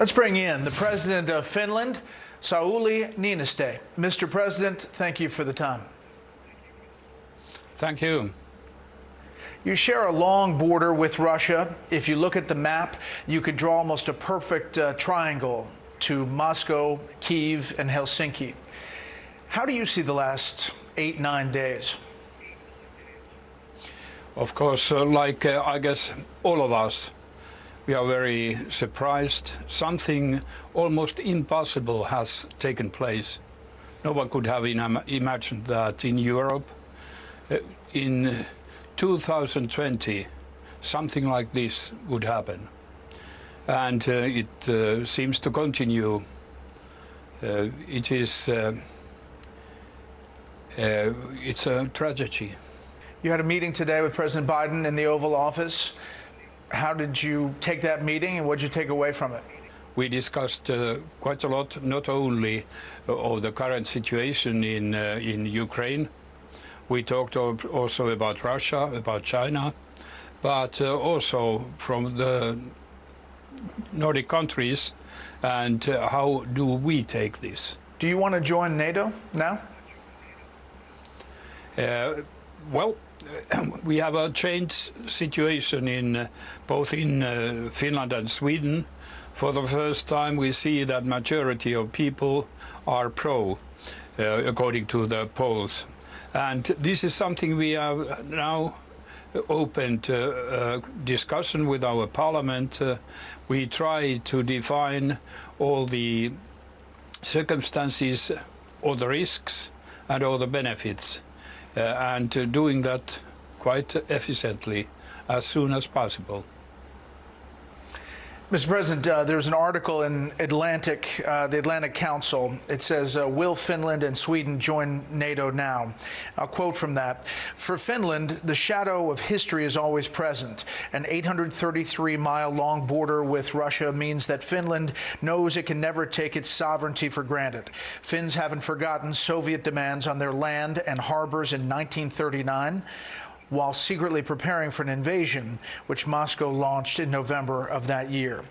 Let's bring in the president of Finland, Sauli Niinistö. Mr. President, thank you for the time. Thank you. You share a long border with Russia. If you look at the map, you could draw almost a perfect triangle to Moscow, Kyiv, and Helsinki. How do you see the last 8-9 days? Of course, I guess all of us, we are very surprised. Something almost impossible has taken place. No one could have imagined that in Europe, in 2020, something like this would happen. And it seems to continue. It's a tragedy. You had a meeting today with President Biden in the Oval Office. How did you take that meeting and what did you take away from it? We discussed quite a lot, not only of the current situation in Ukraine. We talked also about Russia, about China, but also from the Nordic countries and how do we take this. Do you want to join NATO now? Well, we have a changed situation both in Finland and Sweden. For the first time, we see that majority of people are pro, according to the polls. And this is something we have now opened discussion with our parliament. We try to define all the circumstances, all the risks and all the benefits. And doing that quite efficiently as soon as possible. Mr. President, there's an article in the Atlantic Council. It says, will Finland and Sweden join NATO now? I'll quote from that. For Finland, the shadow of history is always present. An 833-mile-long border with Russia means that Finland knows it can never take its sovereignty for granted. Finns haven't forgotten Soviet demands on their land and harbors in 1939. While secretly preparing for an invasion, which Moscow launched in November of that year.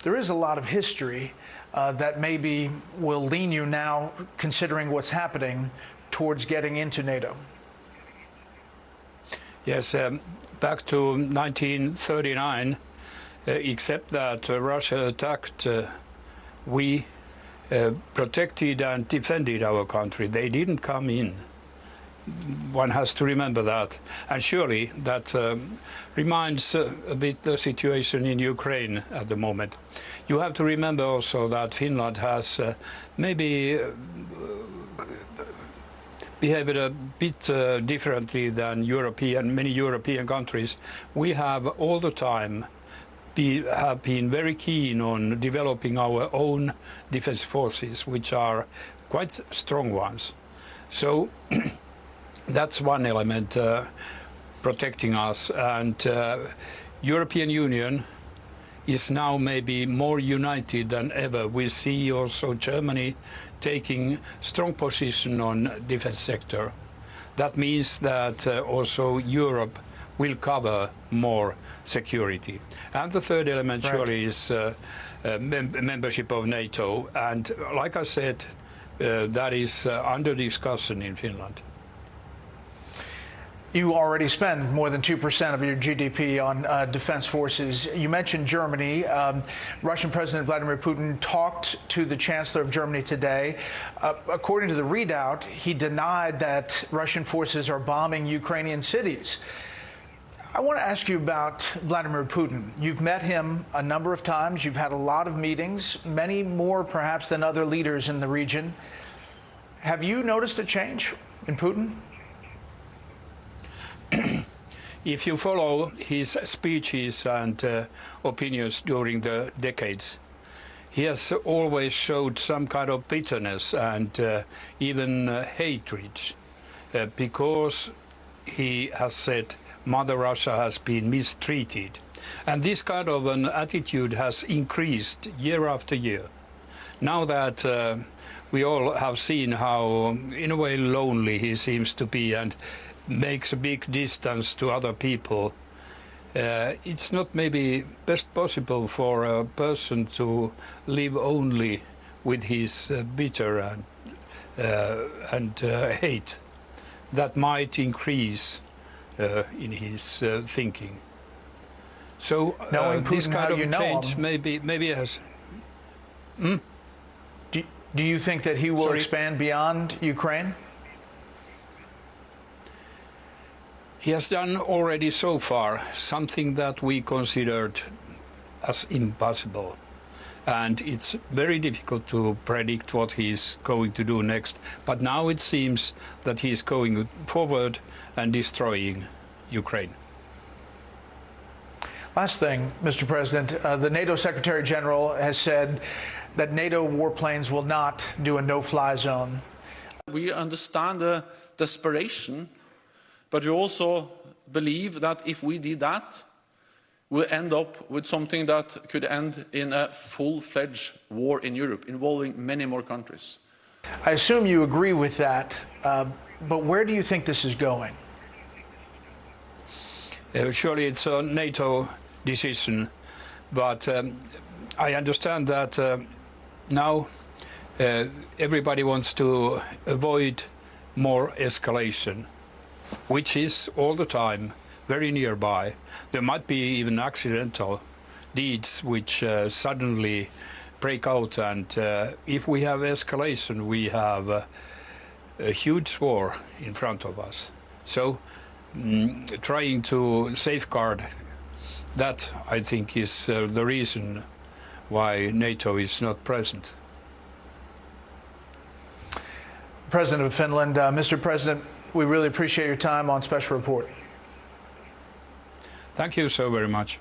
There is a lot of history that maybe will lean you now, considering what's happening, towards getting into NATO. Yes, back to 1939, except that Russia attacked, we protected and defended our country. They didn't come in. One has to remember that. And surely that reminds a bit the situation in Ukraine at the moment. You have to remember also that Finland has maybe behaved a bit differently than many European countries. We have all the time have been very keen on developing our own defense forces, which are quite strong ones. So that's one element protecting us, and European Union is now maybe more united than ever. We see also Germany taking strong position on defense sector. That means that also Europe will cover more security. And the third element surely is membership of NATO, and like I said, that is under discussion in Finland. You already spend more than 2% of your GDP on defense forces. You mentioned Germany. Russian President Vladimir Putin talked to the Chancellor of Germany today. According to the readout, he denied that Russian forces are bombing Ukrainian cities. I want to ask you about Vladimir Putin. You've met him a number of times. You've had a lot of meetings, many more perhaps than other leaders in the region. Have you noticed a change in Putin? If you follow his speeches and opinions during the decades, he has always showed some kind of bitterness and even hatred because he has said Mother Russia has been mistreated. And this kind of an attitude has increased year after year. Now that we all have seen how, in a way, lonely he seems to be and makes a big distance to other people, It's not maybe best possible for a person to live only with his bitter and hate. That might increase in his thinking. So this kind of change maybe has. Do you think that he will expand beyond Ukraine? He has done already so far something that we considered as impossible. And it's very difficult to predict what he's going to do next. But now it seems that he's going forward and destroying Ukraine. Last thing, Mr. President, the NATO Secretary General has said that NATO warplanes will not do a no-fly zone. We understand the desperation, but we also believe that if we did that, we'll end up with something that could end in a full-fledged war in Europe, involving many more countries. I assume you agree with that, but where do you think this is going? Surely it's a NATO decision, but I understand that now everybody wants to avoid more escalation, which is all the time very nearby. There might be even accidental deeds which suddenly break out, and if we have escalation, we have a huge war in front of us. So trying to safeguard that, I think, is the reason why NATO is not present. President of Finland, Mr. President, we really appreciate your time on Special Report. Thank you so very much.